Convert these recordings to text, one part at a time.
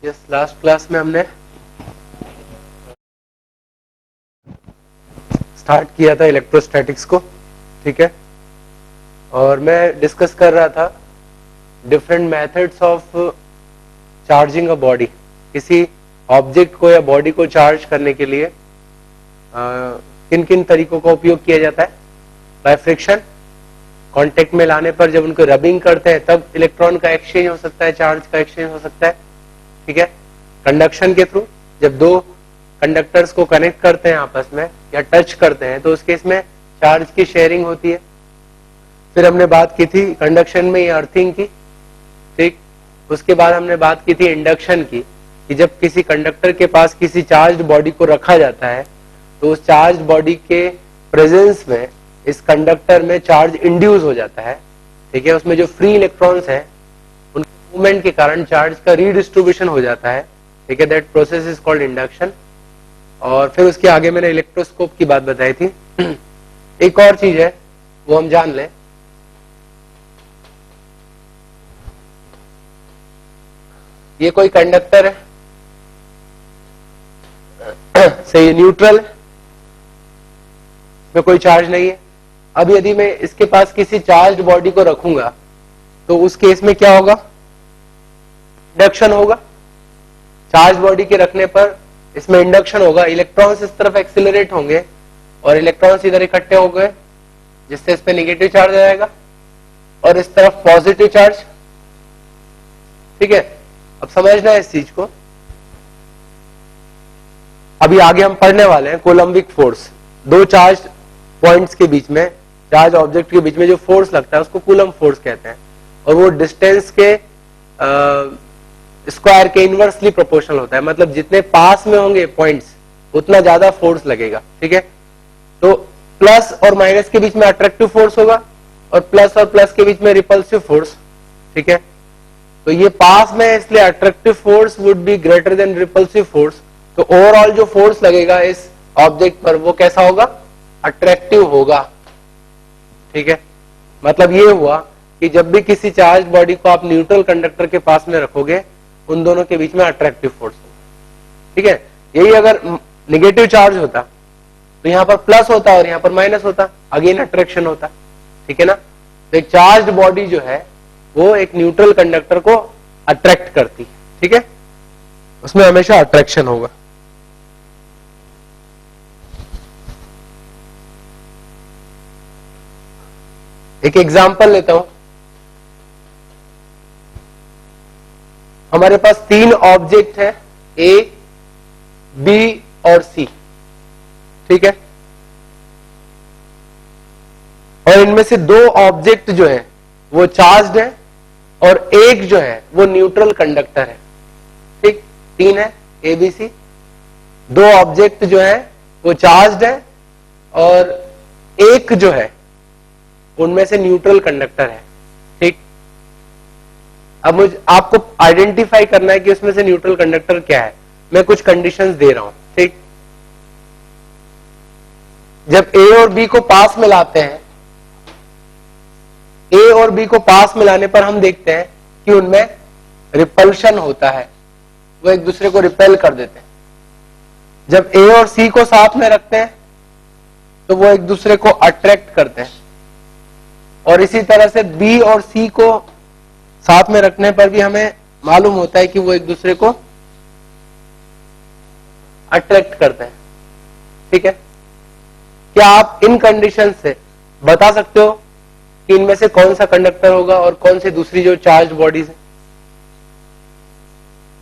Yes, last class में हमने start किया था इलेक्ट्रोस्टैटिक्स को, ठीक है। और मैं डिस्कस कर रहा था different methods of charging a body. किसी ऑब्जेक्ट को या बॉडी को चार्ज करने के लिए किन किन तरीकों का उपयोग किया जाता है। बाय फ्रिक्शन, कांटेक्ट में लाने पर जब उनको रबिंग करते हैं तब इलेक्ट्रॉन का एक्सचेंज हो सकता है, चार्ज का एक्सचेंज हो सकता है, ठीक है। कंडक्शन के थ्रू, जब दो कंडक्टर्स को कनेक्ट करते हैं आपस में या टच करते हैं तो उस केस में चार्ज की शेयरिंग होती है। फिर हमने बात की थी कंडक्शन में अर्थिंग की, ठीक। उसके बाद हमने बात की थी इंडक्शन की, कि जब किसी कंडक्टर के पास किसी चार्ज बॉडी को रखा जाता है तो उस चार्ज बॉडी के प्रेजेंस में इस कंडक्टर में चार्ज इंड्यूस हो जाता है, ठीक है। उसमें जो फ्री इलेक्ट्रॉन्स हैं उनके मूवमेंट के कारण चार्ज का रीडिस्ट्रीब्यूशन हो जाता है, ठीक है। That process is called induction. और फिर उसके आगे मैंने इलेक्ट्रोस्कोप की बात बताई थी। एक और चीज है वो हम जान लें, ये कोई कंडक्टर है, सही, न्यूट्रल है, में कोई चार्ज नहीं है। अब यदि मैं इसके पास किसी चार्ज बॉडी को रखूंगा तो उस केस में क्या होगा, इंडक्शन होगा। चार्ज बॉडी के रखने पर इसमें इंडक्शन होगा, इलेक्ट्रॉन्स इस तरफ एक्सिलरेट होंगे और इलेक्ट्रॉन्स इधर इकट्ठे हो गए जिससे इस पे नेगेटिव चार्ज आएगा और इस तरफ पॉजिटिव चार्ज, ठीक है। अब समझना है इस चीज को, अभी आगे हम पढ़ने वाले हैं कोलम्बिक फोर्स। दो चार्ज पॉइंट्स के बीच में, चार्ज ऑब्जेक्ट के बीच में जो फोर्स लगता है उसको कूलम फोर्स कहते हैं और वो डिस्टेंस के स्क्वायर के इनवर्सली प्रोपोर्शनल होता है। मतलब जितने पास में होंगे पॉइंट्स उतना ज्यादा फोर्स लगेगा, ठीक है। तो प्लस और माइनस के बीच में अट्रैक्टिव फोर्स होगा और प्लस के बीच में रिपल्सिव फोर्स, ठीक है। तो ये पास में है इसलिए attractive force would be greater than repulsive force. तो ओवरऑल जो फोर्स लगेगा इस ऑब्जेक्ट पर वो कैसा होगा, अट्रैक्टिव होगा, ठीक है। मतलब ये हुआ कि जब भी किसी चार्ज बॉडी को आप न्यूट्रल कंडक्टर के पास में रखोगे उन दोनों के बीच में अट्रैक्टिव फोर्स होगा, ठीक है। यही अगर नेगेटिव चार्ज होता तो यहां पर प्लस होता और यहां पर माइनस होता, अगेन अट्रैक्शन होता, ठीक है ना। तो एक चार्ज बॉडी जो है वो एक न्यूट्रल कंडक्टर को अट्रैक्ट करती है, ठीक है, उसमें हमेशा अट्रैक्शन होगा। एक एग्जांपल लेता हूं, हमारे पास तीन ऑब्जेक्ट है ए, बी और सी, ठीक है। और इनमें से दो ऑब्जेक्ट जो है वो चार्ज्ड है और एक जो है वो न्यूट्रल कंडक्टर है, ठीक। तीन है ए बी सी, दो ऑब्जेक्ट जो है वो चार्ज्ड है और एक जो है उनमें से न्यूट्रल कंडक्टर है, ठीक। अब मुझे आपको आइडेंटिफाई करना है कि उसमें से न्यूट्रल कंडक्टर क्या है। मैं कुछ कंडीशंस दे रहा हूं, ठीक। जब ए और बी को पास में लाते हैं, ए और बी को पास में लाने पर हम देखते हैं कि उनमें रिपल्शन होता है, वो एक दूसरे को रिपेल कर देते हैं। जब ए और सी को साथ में रखते हैं तो वो एक दूसरे को अट्रैक्ट करते हैं और इसी तरह से बी और सी को साथ में रखने पर भी हमें मालूम होता है कि वो एक दूसरे को अट्रैक्ट करते हैं, ठीक है। क्या आप इन कंडीशन से बता सकते हो कि इनमें से कौन सा कंडक्टर होगा और कौन सी दूसरी जो चार्ज बॉडीज है?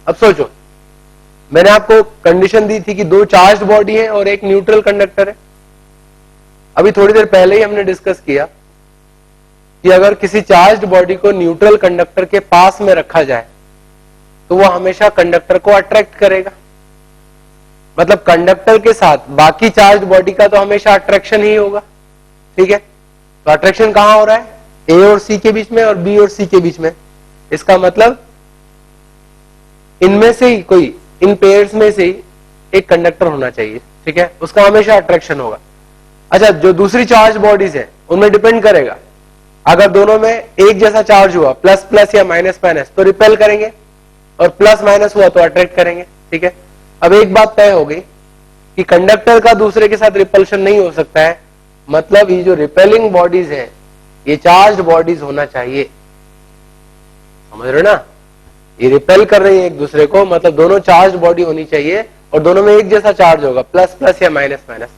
अब सोचो, मैंने आपको कंडीशन दी थी कि दो चार्ज बॉडी है और एक न्यूट्रल कंडक्टर है। अभी थोड़ी देर पहले ही हमने डिस्कस किया कि अगर किसी चार्ज बॉडी को न्यूट्रल कंडक्टर के पास में रखा जाए तो वो हमेशा कंडक्टर को अट्रैक्ट करेगा। मतलब कंडक्टर के साथ बाकी चार्ज बॉडी का तो हमेशा अट्रैक्शन ही होगा, ठीक है। तो अट्रैक्शन कहां हो रहा है, ए और सी के बीच में और बी और सी के बीच में। इसका मतलब इनमें से ही कोई, इन पेयर्स में से ही एक कंडक्टर होना चाहिए, ठीक है, उसका हमेशा अट्रैक्शन होगा। अच्छा, जो दूसरी चार्ज बॉडीज है उनमें डिपेंड करेगा। अगर दोनों में एक जैसा चार्ज हुआ, प्लस प्लस या माइनस माइनस, तो रिपेल करेंगे और प्लस माइनस हुआ तो अट्रैक्ट करेंगे, ठीक है। अब एक बात तय हो गई कि कंडक्टर का दूसरे के साथ रिपल्शन नहीं हो सकता है, मतलब ये जो रिपेलिंग बॉडीज है ये चार्ज्ड बॉडीज होना चाहिए, समझ रहे हो ना। ये रिपेल कर रही है एक दूसरे को, मतलब दोनों चार्ज्ड बॉडी होनी चाहिए और दोनों में एक जैसा चार्ज होगा, प्लस प्लस या माइनस माइनस।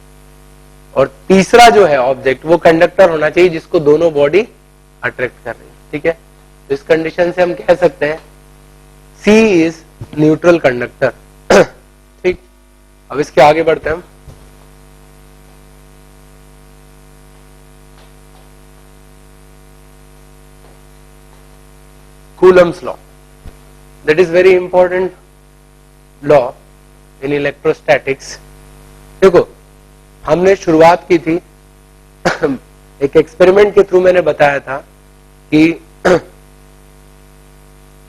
और तीसरा जो है ऑब्जेक्ट वो कंडक्टर होना चाहिए जिसको दोनों बॉडी अट्रैक्ट कर रही है, ठीक है। तो इस कंडीशन से हम कह सकते हैं सी इज न्यूट्रल कंडक्टर। ठीक, अब इसके आगे बढ़ते हैं हम। Coulomb's law, that is very important law in electrostatics. देखो हमने शुरुआत की थी एक एक्सपेरिमेंट के थ्रू, मैंने बताया था कि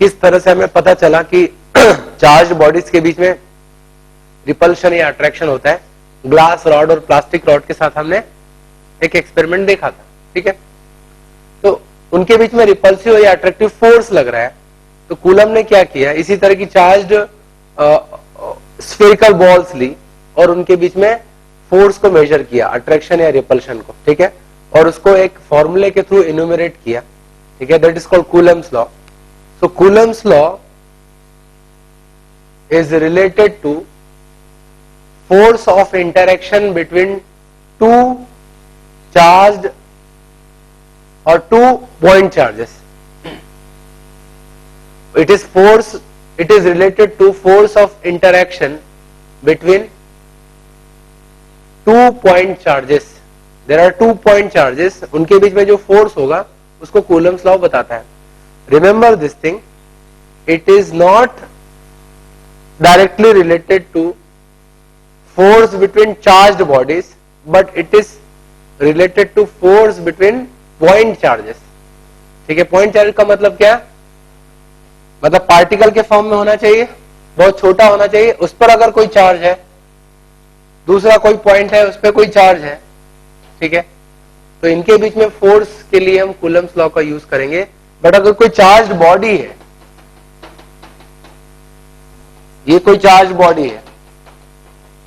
किस तरह से हमें पता चला कि चार्ज बॉडीज के बीच में रिपल्शन या अट्रैक्शन होता है। ग्लास रॉड और प्लास्टिक रॉड के साथ हमने एक एक्सपेरिमेंट देखा था, ठीक है। तो उनके बीच में रिपल्सिव या अट्रैक्टिव फोर्स लग रहा है, तो कूलम ने क्या किया, इसी तरह की चार्ज्ड स्फेरिकल बॉल्स ली और उनके बीच में फोर्स को मेजर किया, अट्रैक्शन या रिपल्शन को, ठीक है, और उसको एक फॉर्मूले के थ्रू इन्यूमरेट किया, ठीक है। That is called Coulomb's law. So Coulomb's law is related to force of interaction between two charged or 2 point charges. It is related to force of interaction between 2 point charges. There are 2 point charges, उनके बीच में जो force होगा उसको Coulomb's law बताता है। Remember this thing, it is not directly related to force between charged bodies, but it is related to force between point charges, ठीक है। Point charge का मतलब क्या, मतलब पार्टिकल के फॉर्म में होना चाहिए, बहुत छोटा होना चाहिए, उस पर अगर कोई चार्ज है, दूसरा कोई पॉइंट है उस पर कोई चार्ज है, ठीक है। तो इनके बीच में फोर्स के लिए हम कूलम्स लॉ का यूज करेंगे। बट अगर कोई चार्ज बॉडी है, ये कोई चार्ज बॉडी है,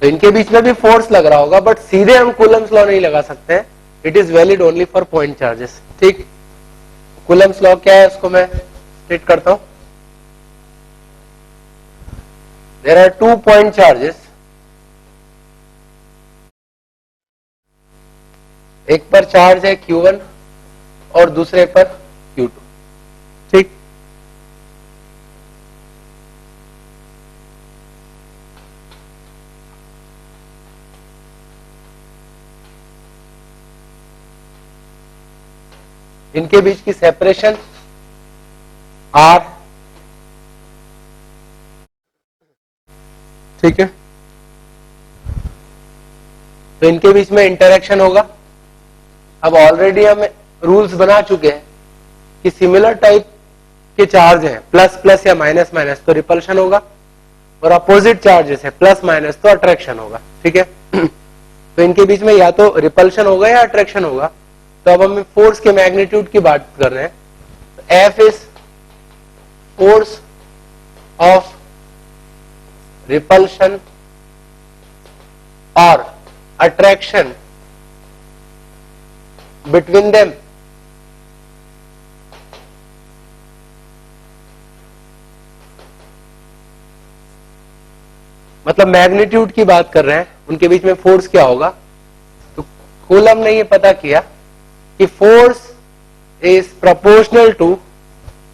तो इनके बीच में भी फोर्स लग रहा होगा, बट सीधे हम कूलम्स लॉ नहीं लगा सकते, it is valid only for point charges, ठीक। कूलम्स लॉ क्या है उसको मैं स्टेट करता हूं। देयर आर 2 पॉइंट चार्जेस, एक पर चार्ज है Q1 और दूसरे पर Q2, ठीक। इनके बीच की सेपरेशन R, ठीक है। तो इनके बीच में इंटरेक्शन होगा। अब ऑलरेडी हम रूल्स बना चुके हैं कि सिमिलर टाइप के चार्ज हैं, प्लस प्लस या माइनस माइनस तो रिपल्शन होगा, और अपोजिट चार्जेस है प्लस माइनस तो अट्रैक्शन होगा, ठीक है। तो इनके बीच में या तो रिपल्शन होगा या अट्रैक्शन होगा। तो अब हम फोर्स के मैग्नीट्यूड की बात कर रहे हैं। F is force of repulsion और अट्रैक्शन बिटवीन देम, मतलब मैग्नीट्यूड की बात कर रहे हैं, उनके बीच में फोर्स क्या होगा। तो कूलम ने ये पता किया कि force is proportional to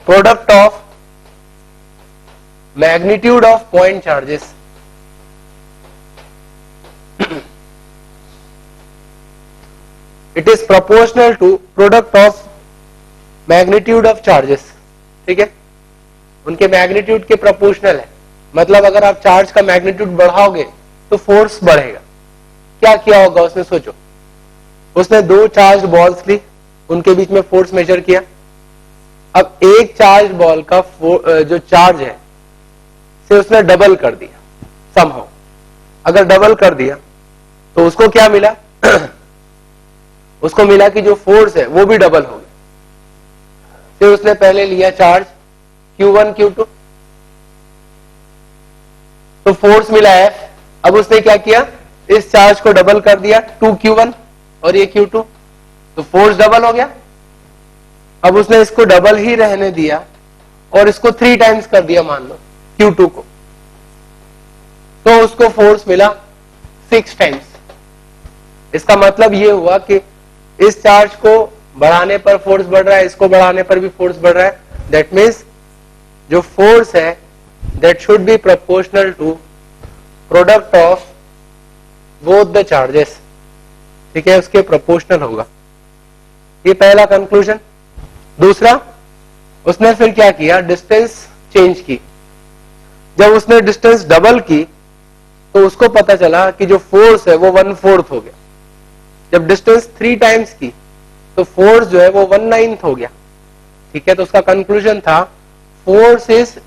product of magnitude of point charges. It is proportional to product of magnitude of charges, ठीक है। उनके मैग्नीट्यूड के प्रोपोर्शनल है, मतलब अगर आप चार्ज का मैग्नीट्यूड बढ़ाओगे तो फोर्स बढ़ेगा। क्या किया होगा उसने, सोचो। उसने 2 चार्ज बॉल्स ली, उनके बीच में फोर्स मेजर किया। अब एक चार्ज बॉल का जो चार्ज है से उसने डबल कर दिया समहाउ। अगर डबल कर दिया तो उसको क्या मिला उसको मिला कि जो फोर्स है वो भी डबल हो गया। फिर उसने पहले लिया चार्ज Q1 Q2, तो फोर्स मिला F। अब उसने क्या किया, इस चार्ज को डबल कर दिया 2Q1 और ये Q2, तो फोर्स डबल हो गया। अब उसने इसको डबल ही रहने दिया और इसको 3 टाइम्स कर दिया मान लो Q2 को, तो उसको फोर्स मिला 6 टाइम्स। इसका मतलब ये हुआ कि इस चार्ज को बढ़ाने पर फोर्स बढ़ रहा है, इसको बढ़ाने पर भी फोर्स बढ़ रहा है। दैट मीन्स जो फोर्स है that should be proportional to product of both the charges, ठीक है, उसके प्रोपोर्शनल होगा। ये पहला कंक्लूजन। दूसरा, उसने फिर क्या किया, डिस्टेंस चेंज की। जब उसने डिस्टेंस डबल की तो उसको पता चला कि जो फोर्स है वो 1/4 हो गया। जब डिस्टेंस 3 टाइम्स की तो फोर्स जो है वो 1/9 हो गया, ठीक है। तो उसका कंक्लूजन था force is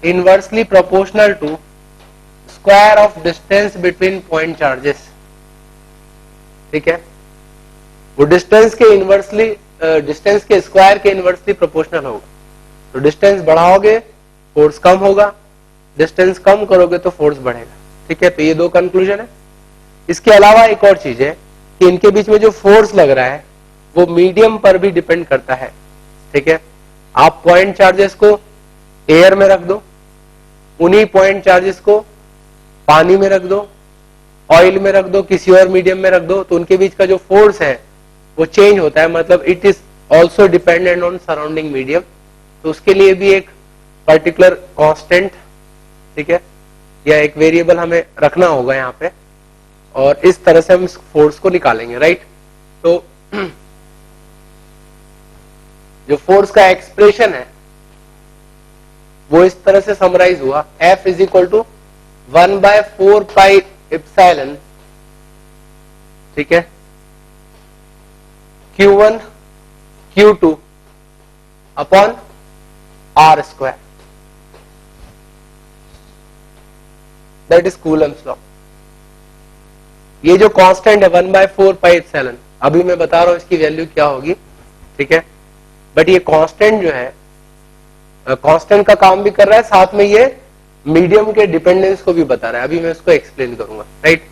inversely proportional to square of distance between point charges, ठीक है। वो डिस्टेंस के स्क्वायर के इनवर्सली प्रोपोर्शनल होगा। तो डिस्टेंस बढ़ाओगे फोर्स कम होगा, डिस्टेंस कम करोगे तो फोर्स बढ़ेगा, ठीक है। तो ये 2 कंक्लूजन है। इसके अलावा एक और चीज है कि इनके बीच में जो फोर्स लग रहा है वो मीडियम पर भी डिपेंड करता है, ठीक है। आप पॉइंट चार्जेस को एयर में रख दो, उन्हीं पॉइंट चार्जेस को पानी में रख दो, ऑयल में रख दो, किसी और मीडियम में रख दो, तो उनके बीच का जो फोर्स है वो चेंज होता है। मतलब it is also dependent on surrounding medium. तो उसके लिए भी एक पर्टिकुलर कांस्टेंट, ठीक है, या एक वेरिएबल हमें रखना होगा यहाँ पे, और इस तरह से हम इस फोर्स को निकालेंगे, राइट। तो जो फोर्स का एक्सप्रेशन है वो इस तरह से समराइज हुआ, F is equal to 1/4 pi epsilon, ठीक है, Q1 Q2 upon R square, that is Coulomb's law. ये जो कांस्टेंट है 1/4 पाई एप्सिलॉन, अभी मैं बता रहा हूं इसकी वैल्यू क्या होगी, ठीक है। बट ये कांस्टेंट जो है, कांस्टेंट का काम भी कर रहा है, साथ में ये मीडियम के डिपेंडेंस को भी बता रहा है। अभी मैं इसको एक्सप्लेन करूंगा, right.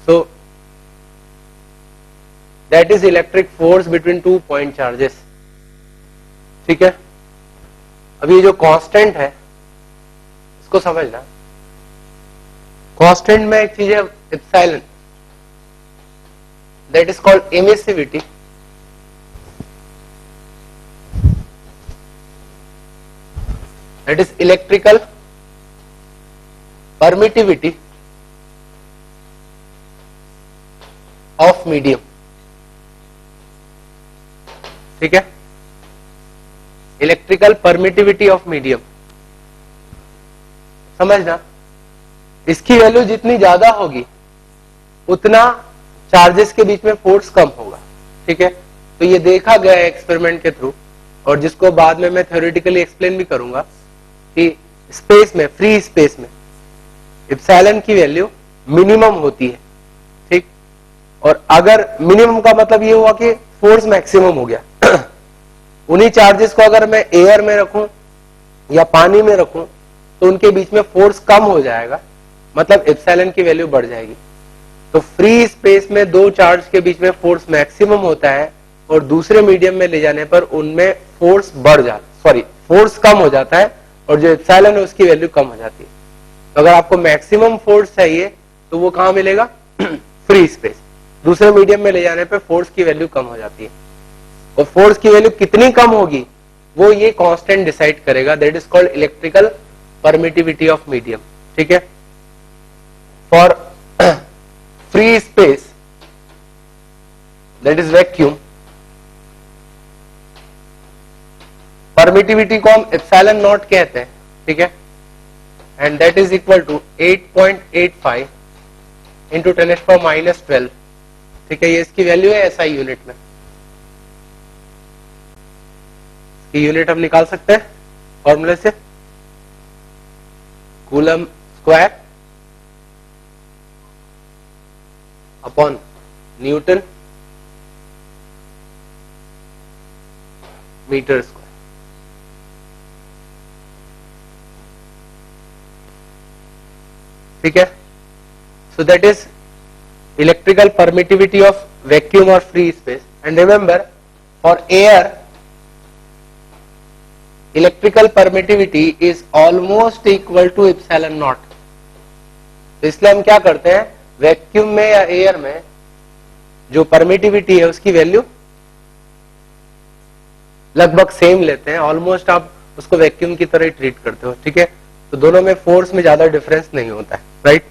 So that is electric force between 2 point charges, ठीक है। अब ये जो कांस्टेंट है इसको समझना। कांस्टेंट में एक चीज है epsilon, that is called emissivity, that is electrical permittivity of medium, ठीक है। इलेक्ट्रिकल परमिटिविटी ऑफ मीडियम, समझना। इसकी वैल्यू जितनी ज्यादा होगी उतना चार्जेस के बीच में फोर्स कम होगा, ठीक है। तो ये देखा गया है एक्सपेरिमेंट के थ्रू, और जिसको बाद में मैं थ्योरेटिकली एक्सप्लेन भी करूंगा कि स्पेस में, फ्री स्पेस में एप्सिलॉन की वैल्यू मिनिमम होती है, ठीक। और अगर मिनिमम का मतलब ये हुआ कि फोर्स मैक्सिमम हो गया उन्हीं चार्जेस को अगर मैं एयर में रखूं या पानी में रखूं तो उनके बीच में फोर्स कम हो जाएगा, मतलब एप्सिलॉन की वैल्यू बढ़ जाएगी। तो फ्री स्पेस में 2 चार्ज के बीच में फोर्स मैक्सिमम होता है और दूसरे मीडियम में ले जाने पर उनमें फोर्स फोर्स कम हो जाता है, और जो एप्सिलॉन है उसकी वैल्यू कम हो जाती है। तो अगर आपको मैक्सिमम फोर्स चाहिए तो वो कहां मिलेगा फ्री स्पेस। दूसरे मीडियम में ले जाने पर फोर्स की वैल्यू कम हो जाती है, और फोर्स की वैल्यू कितनी कम होगी वो ये कांस्टेंट डिसाइड करेगा, that is called electrical permittivity of medium, ठीक है। For free space that is vacuum, permittivity को हम एप्सिलॉन नॉट कहते हैं, ठीक है, and that is equal to 8.85 into 10⁻⁻12, ठीक है। ये इसकी वैल्यू है SI यूनिट में। इसकी यूनिट हम निकाल सकते हैं फॉर्मूले से, coulomb square upon newton metre square, ठीक है. So that is electrical permittivity of vacuum और free space. And remember, for air electrical permittivity is almost equal to epsilon naught. तो इसलिए हम क्या करते हैं, वैक्यूम में या एयर में जो परमिटिविटी है उसकी वैल्यू लगभग सेम लेते हैं. ऑलमोस्ट आप उसको वैक्यूम की तरह ही ट्रीट करते हो. ठीक है. तो दोनों में फोर्स में ज्यादा डिफरेंस नहीं होता है. राइट.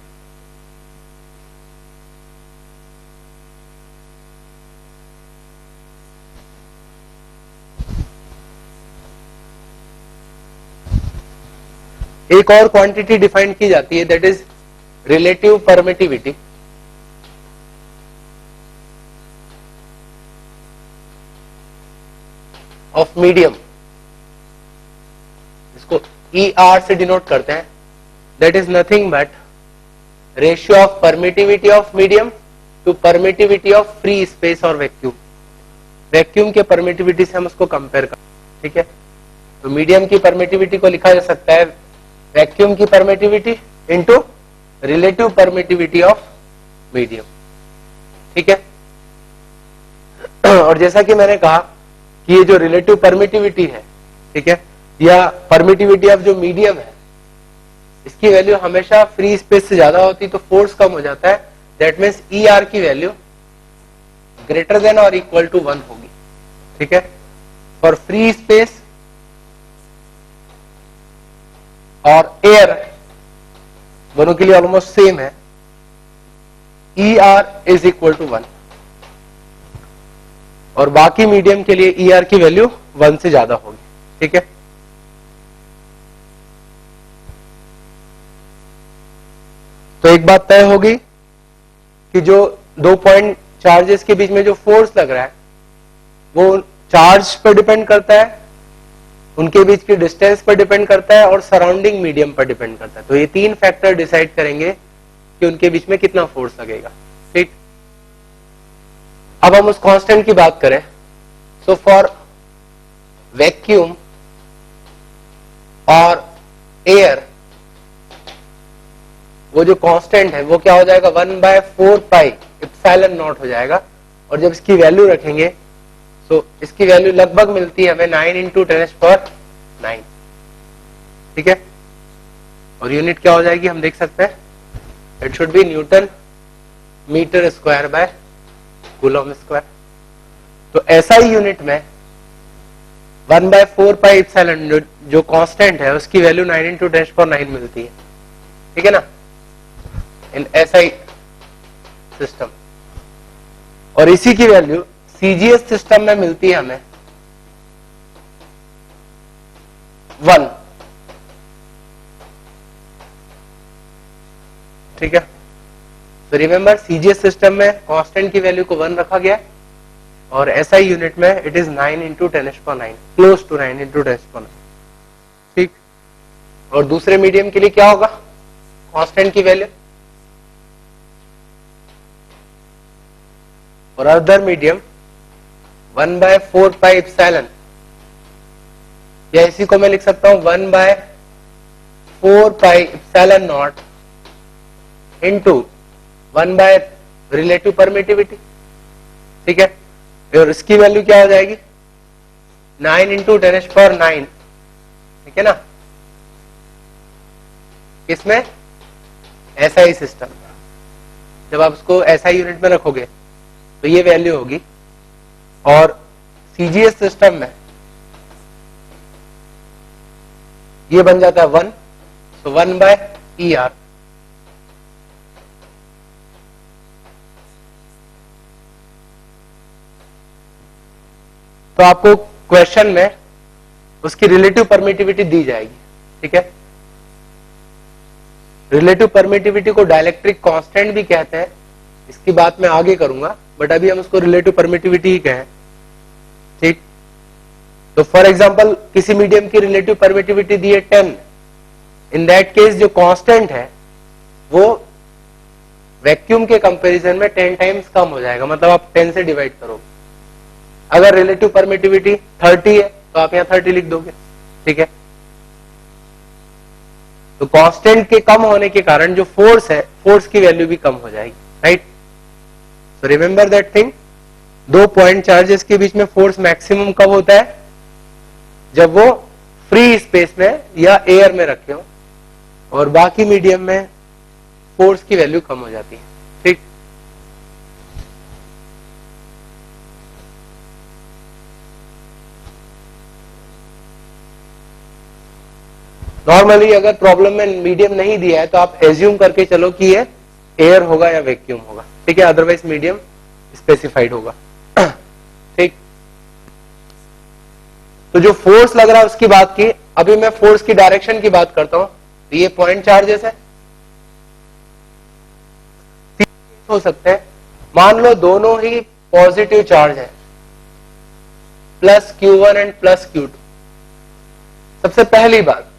एक और क्वांटिटी डिफाइन की जाती है, that is relative permittivity. Of medium. इसको ER से डिनोट करते हैं. That is nothing but ratio of permittivity of medium to permittivity of free space और वैक्यूम. वैक्यूम के परमिटिविटी से हम उसको कंपेयर करते हैं. ठीक है. तो मीडियम की परमिटिविटी को लिखा जा सकता है वैक्यूम की permittivity into relative permittivity of medium. ठीक है. और जैसा कि मैंने कहा कि ये जो रिलेटिव परमिटिविटी है, ठीक है, या परमिटिविटी ऑफ जो मीडियम है, इसकी वैल्यू हमेशा फ्री स्पेस से ज्यादा होती तो फोर्स कम हो जाता है. दैट मीन्स ER की वैल्यू ग्रेटर देन और इक्वल टू 1 होगी. ठीक है. फॉर फ्री स्पेस और एयर दोनों के लिए ऑलमोस्ट सेम है. ER इज इक्वल टू 1 और बाकी मीडियम के लिए ER की वैल्यू 1 से ज्यादा होगी. ठीक है. तो एक बात तय होगी कि जो 2 पॉइंट चार्जेस के बीच में जो फोर्स लग रहा है वो चार्ज पर डिपेंड करता है, उनके बीच की डिस्टेंस पर डिपेंड करता है और सराउंडिंग मीडियम पर डिपेंड करता है. तो ये 3 फैक्टर डिसाइड करेंगे कि उनके बीच में कितना फोर्स लगेगा. ठीक. अब हम उस कांस्टेंट की बात करें. सो फॉर वैक्यूम और एयर वो जो कांस्टेंट है वो क्या हो जाएगा, 1/4 पाई एप्सिलॉन नॉट हो जाएगा. और जब इसकी वैल्यू रखेंगे तो इसकी वैल्यू लगभग मिलती है हमें 9 × 10⁹. ठीक है. और यूनिट क्या हो जाएगी हम देख सकते हैं, it should be newton metre square by coulomb square. तो SI यूनिट में 1/4 पाई एप्सिलॉन जो कांस्टेंट है उसकी वैल्यू 9 × 10⁹ मिलती है. ठीक है ना, इन SI सिस्टम. और इसी की वैल्यू CGS सिस्टम में मिलती है हमें 1. ठीक है. तो रिमेंबर CGS सिस्टम में कांस्टेंट की वैल्यू को 1 रखा गया और SI यूनिट में इट इज 9 × 10⁹, क्लोज टू 9 × 10⁹. ठीक. और दूसरे मीडियम के लिए क्या होगा कांस्टेंट की वैल्यू, और अदर मीडियम 1/4 पाई एप्सिलॉन, या इसी को मैं लिख सकता हूं 1/4 pi epsilon naught into 1 by relative permittivity. ठीक है. और इसकी वैल्यू क्या हो जाएगी 9 × 10⁹. ठीक है ना, इसमें SI सिस्टम. जब आप उसको SI यूनिट में रखोगे तो ये वैल्यू होगी. और CGS सिस्टम में ये बन जाता है 1. सो 1/ER. तो आपको क्वेश्चन में उसकी रिलेटिव परमिटिविटी दी जाएगी. ठीक है. रिलेटिव परमिटिविटी को डाइलेक्ट्रिक कांस्टेंट भी कहते हैं, इसकी बात मैं आगे करूंगा, बट अभी हम उसको रिलेटिव परमिटिविटी ही कहें. ठीक. तो फॉर एग्जांपल किसी मीडियम की रिलेटिव परमिटिविटी दी है 10. इन दैट केस जो कांस्टेंट है वो वैक्यूम के कंपैरिजन में 10 टाइम्स कम हो जाएगा. मतलब आप 10 से डिवाइड करोगे. अगर रिलेटिव परमिटिविटी 30 है तो आप यहां 30 लिख दोगे. ठीक है. तो कांस्टेंट के कम होने के कारण जो फोर्स है, फोर्स की वैल्यू भी कम हो जाएगी, right. So remember that thing, दो पॉइंट चार्जेस के बीच में फोर्स मैक्सिमम कब होता है? जब वो फ्री स्पेस में या एयर में रखे हो, और बाकी मीडियम में फोर्स की वैल्यू कम हो जाती है, ठीक। नॉर्मली अगर प्रॉब्लम में मीडियम नहीं दिया है तो आप एज्यूम करके चलो कि ये एयर होगा या वैक्यूम होगा, ठीक है, अदरवाइज मीडियम स्पेसिफाइड होगा, ठीक। तो जो फोर्स लग रहा है उसकी बात की, अभी मैं फोर्स की डायरेक्शन की बात करता हूं। तो ये पॉइंट चार्जेस है, हो सकते हैं, मान लो दोनों ही पॉजिटिव चार्ज है, plus Q1 and plus Q2। सबसे पहली बात,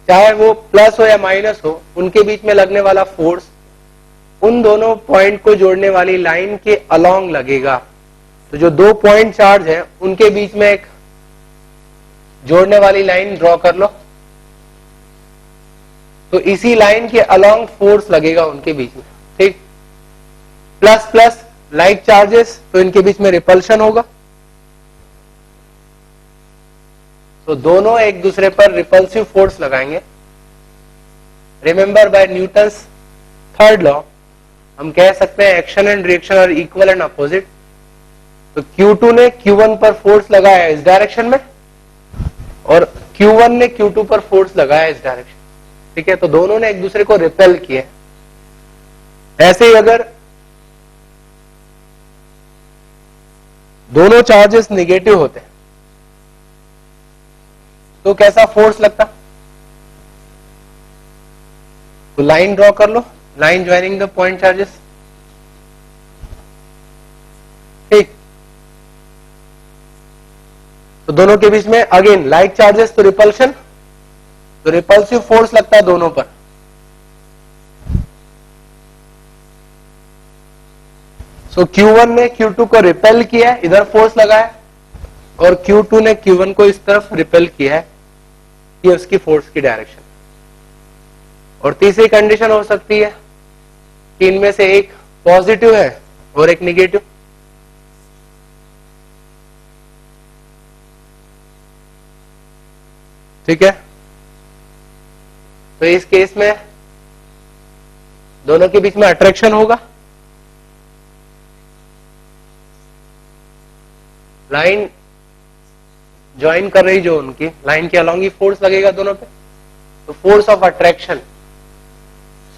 चाहे वो प्लस हो या माइनस हो, उनके बीच में लगने वाला फोर्स उन दोनों पॉइंट को जोड़ने वाली लाइन के अलोंग लगेगा। तो जो दो पॉइंट चार्ज है उनके बीच में एक जोड़ने वाली लाइन ड्रॉ कर लो, तो इसी लाइन के अलोंग फोर्स लगेगा उनके बीच में, ठीक। प्लस प्लस लाइक चार्जेस, तो इनके बीच में रिपल्शन होगा, तो दोनों एक दूसरे पर रिपल्सिव फोर्स लगाएंगे। Remember by Newton's third law हम कह सकते हैं action and reaction are equal and opposite. तो Q2 ने Q1 पर फोर्स लगाया इस डायरेक्शन में, और Q1 ने Q2 पर फोर्स लगाया इस डायरेक्शन, ठीक है। तो दोनों ने एक दूसरे को रिपेल किए। ऐसे ही अगर दोनों चार्जेस निगेटिव होते तो कैसा फोर्स लगता? तो लाइन ड्रॉ कर लो, line joining the point charges, ठीक। तो दोनों के बीच में अगेन लाइक चार्जेस, तो रिपल्शन, तो रिपल्सिव फोर्स लगता है दोनों पर। सो Q1 ने Q2 को रिपेल किया, इधर फोर्स लगाया, और Q2 ने Q1 को इस तरफ रिपेल किया है, ये उसकी फोर्स की डायरेक्शन। और तीसरी कंडीशन हो सकती है कि इनमें से एक पॉजिटिव है और एक निगेटिव, ठीक है। तो इस केस में दोनों के बीच में अट्रैक्शन होगा, लाइन ज्वाइन कर रही जो उनकी लाइन के अलोंग ही फोर्स लगेगा दोनों पे, तो force of attraction.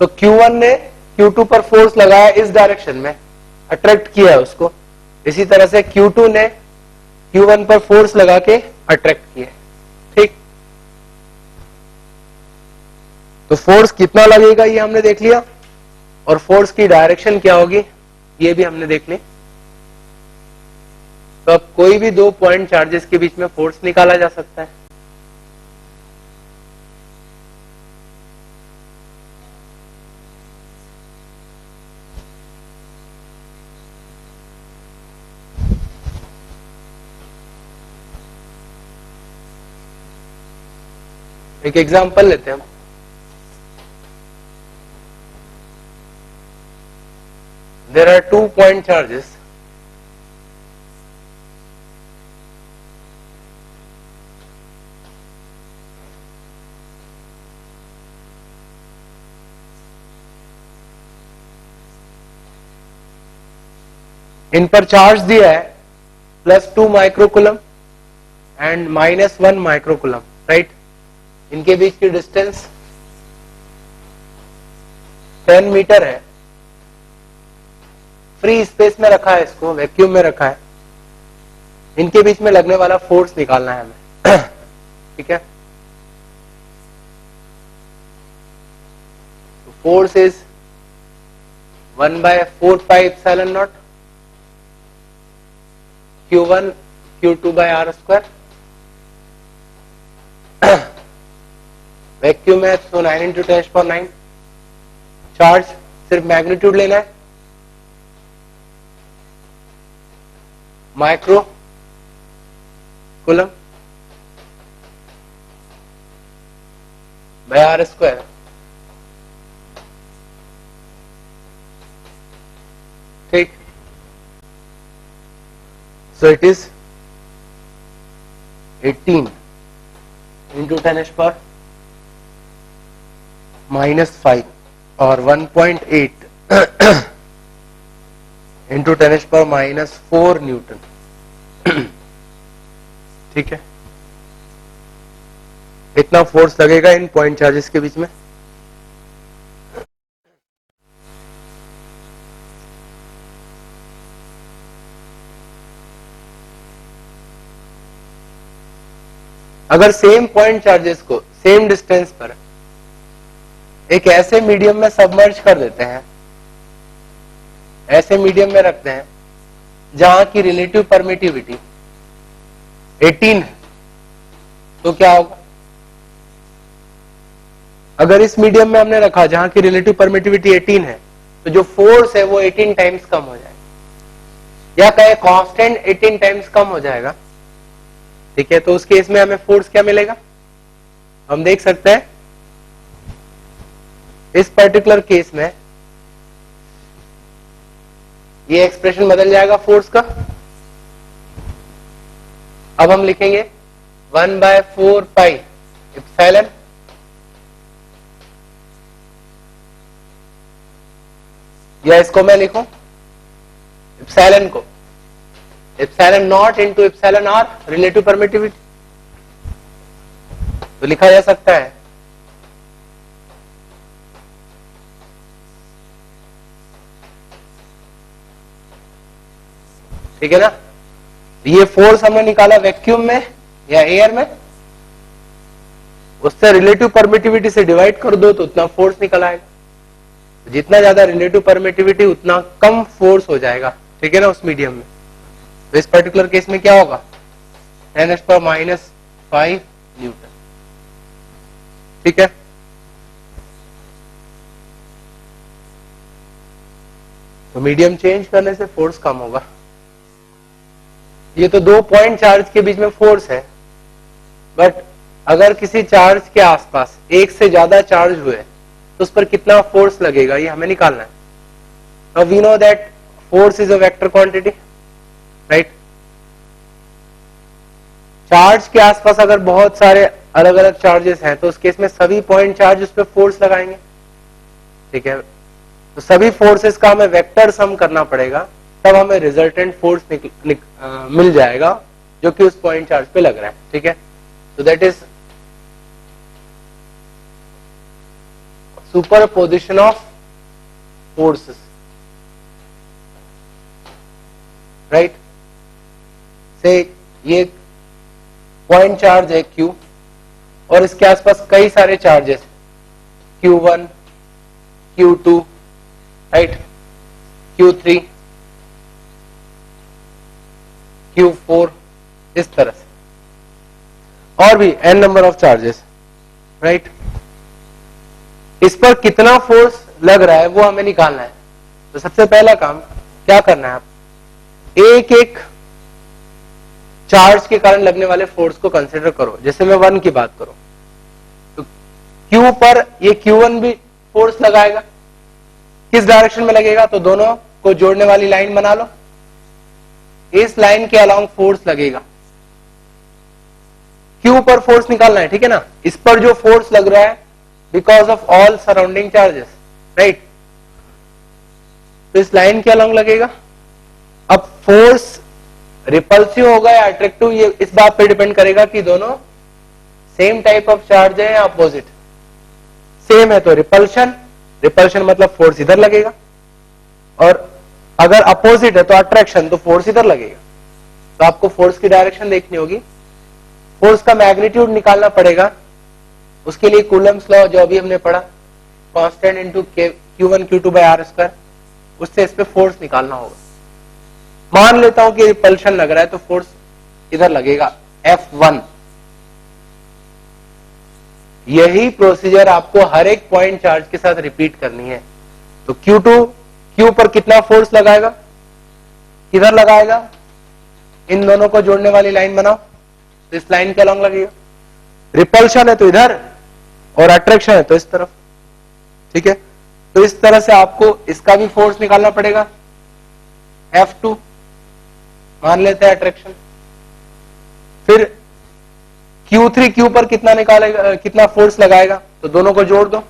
So Q1 ने Q2 पर फोर्स लगाया इस डायरेक्शन में, अट्रैक्ट किया है उसको, इसी तरह से Q2 ने Q1 पर फोर्स लगा के अट्रैक्ट किया, ठीक। तो फोर्स कितना लगेगा ये हमने देख लिया, और फोर्स की डायरेक्शन क्या होगी ये भी हमने देख ली। तो अब कोई भी दो पॉइंट चार्जेस के बीच में फोर्स निकाला जा सकता है। एक एग्जांपल लेते हैं हम। There are 2 point charges इन पर चार्ज दिया है +2 माइक्रोकुलम एंड -1 माइक्रोकुलम, राइट। इनके बीच की डिस्टेंस 10 मीटर है, फ्री स्पेस में रखा है, इसको वैक्यूम में रखा है। इनके बीच में लगने वाला फोर्स निकालना है हमें, ठीक है। Force is 1/4πε0 Q1 Q2/r²। Vacuum है तो 9 × 10⁹। चार्ज सिर्फ मैग्नीट्यूड लेना है, माइक्रो कूलम बाय r²। ठीक, so it is 18 into 10⁻⁻⁻⁵ और 1.8 into 10⁻⁻⁴ न्यूटन। ठीक है, इतना फोर्स लगेगा इन पॉइंट चार्जेस के बीच में। अगर सेम पॉइंट चार्जेस को सेम डिस्टेंस पर एक ऐसे मीडियम में सबमर्ज कर देते हैं, ऐसे मीडियम में रखते हैं जहां की रिलेटिव परमिटिविटी 18 है, तो क्या होगा? अगर इस मीडियम में हमने रखा जहां की रिलेटिव परमिटिविटी 18 है, तो जो फोर्स है वो 18 टाइम्स कम हो जाएगा, या कहे कांस्टेंट 18 टाइम्स कम हो जाएगा। ठीक है, तो उस केस में हमें फोर्स क्या मिलेगा? हम देख सकते हैं इस पर्टिकुलर केस में ये एक्सप्रेशन बदल जाएगा फोर्स का। अब हम लिखेंगे 1/4 पाई एप्सिलॉन या इसको मैं लिखूं एप्सिलॉन को epsilon naught into epsilon R relative permittivity, तो लिखा जा सकता है ठीक है ना। ये फोर्स हमने निकाला वैक्यूम में या एयर में, उससे रिलेटिव परमिटिविटी से डिवाइड कर दो तो उतना फोर्स निकल आएगा। जितना ज्यादा रिलेटिव परमिटिविटी उतना कम फोर्स हो जाएगा, ठीक है ना, उस मीडियम में। तो इस पर्टिकुलर केस में क्या होगा? 10⁻⁵ न्यूटन। ठीक है, तो मीडियम चेंज करने से फोर्स कम होगा। ये तो दो पॉइंट चार्ज के बीच में फोर्स है, बट अगर किसी चार्ज के आसपास एक से ज्यादा चार्ज हुए तो उस पर कितना फोर्स लगेगा ये हमें निकालना है। Now we know that force is a vector quantity, right. Charge के आसपास अगर बहुत सारे अलग अलग चार्जेस हैं तो उस केस में सभी पॉइंट चार्ज उस पर फोर्स लगाएंगे। ठीक है, तो सभी फोर्सेस का हमें वेक्टर सम करना पड़ेगा, तब हमें रिजल्टेंट फोर्स मिल जाएगा जो कि उस पॉइंट चार्ज पे लग रहा है। ठीक है, तो that is superposition of forces, right. से ये पॉइंट चार्ज है Q और इसके आसपास कई सारे charges Q1, Q2, right, Q3, Q4, इस तरह से और भी n number of charges, right. इस पर कितना फोर्स लग रहा है वो हमें निकालना है। तो सबसे पहला काम क्या करना है, आप एक एक चार्ज के कारण लगने वाले फोर्स को कंसीडर करो। जैसे मैं 1 की बात करूं तो Q पर ये Q1 भी फोर्स लगाएगा। किस डायरेक्शन में लगेगा? तो दोनों को जोड़ने वाली लाइन बना लो, इस लाइन के अलोंग फोर्स लगेगा। Q पर फोर्स निकालना है, ठीक है ना। इस पर जो फोर्स लग रहा है because of all surrounding charges, right, तो इस लाइन के अलोंग लगेगा। अब फोर्स रिपल्सिव होगा या अट्रैक्टिव, ये इस बात पे डिपेंड करेगा कि दोनों सेम टाइप ऑफ चार्ज है या अपोजिट। सेम है तो रिपल्शन, रिपल्शन मतलब फोर्स इधर लगेगा, और अगर अपोजिट है तो अट्रैक्शन, तो फोर्स इधर लगेगा। तो आपको फोर्स की डायरेक्शन देखनी होगी, फोर्स का मैग्नीट्यूड निकालना पड़ेगा। उसके लिए कूलम्स लॉ जो अभी हमने पढ़ा, कांस्टेंट इनटू Q1 Q2/r², उससे इस पे फोर्स निकालना होगा। मान लेता हूं कि रिपल्शन लग रहा है तो फोर्स इधर लगेगा F1। यही प्रोसीजर आपको हर एक पॉइंट चार्ज के साथ रिपीट करनी है। तो Q पर कितना फोर्स लगाएगा, किधर लगाएगा, इन दोनों को जोड़ने वाली लाइन बनाओ, तो इस लाइन के अलोंग लगेगा। रिपल्शन है तो इधर और अट्रैक्शन है तो इस तरफ, ठीक है। तो इस तरह से आपको इसका भी फोर्स निकालना पड़ेगा, F2 मान लेते हैं अट्रैक्शन। फिर Q3 Q पर कितना निकालेगा, कितना फोर्स लगाएगा, तो दोनों को जोड़ दो।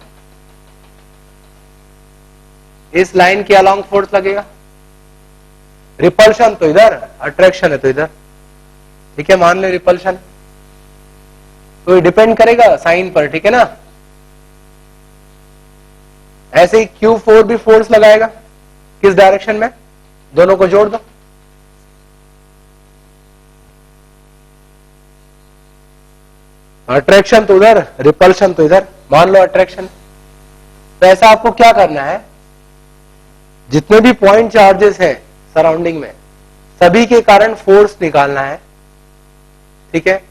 इस लाइन के अलोंग फोर्स लगेगा। रिपल्शन तो इधर, अट्रैक्शन है तो इधर, ठीक है, मान ले रिपल्शन। तो ये डिपेंड करेगा साइन पर, ठीक है ना। ऐसे ही Q4 भी फोर्स लगाएगा, किस डायरेक्शन में, दोनों को जोड़ दो। अट्रैक्शन तो उधर, रिपल्शन तो इधर, मान लो अट्रैक्शन। तो ऐसा आपको क्या करना है, जितने भी पॉइंट चार्जेस है सराउंडिंग में, सभी के कारण फोर्स निकालना है, ठीक है,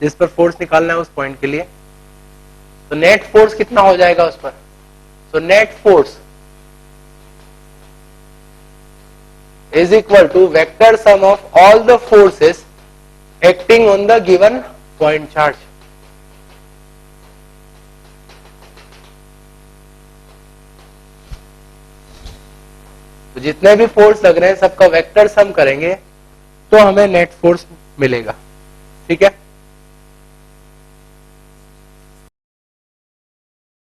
जिस पर फोर्स निकालना है उस पॉइंट के लिए। तो नेट फोर्स कितना हो जाएगा उस पर, तो net force is equal to vector sum of all the forces acting on the given point charge. तो जितने भी फोर्स लग रहे हैं सबका वेक्टर सम करेंगे तो हमें नेट फोर्स मिलेगा, ठीक है।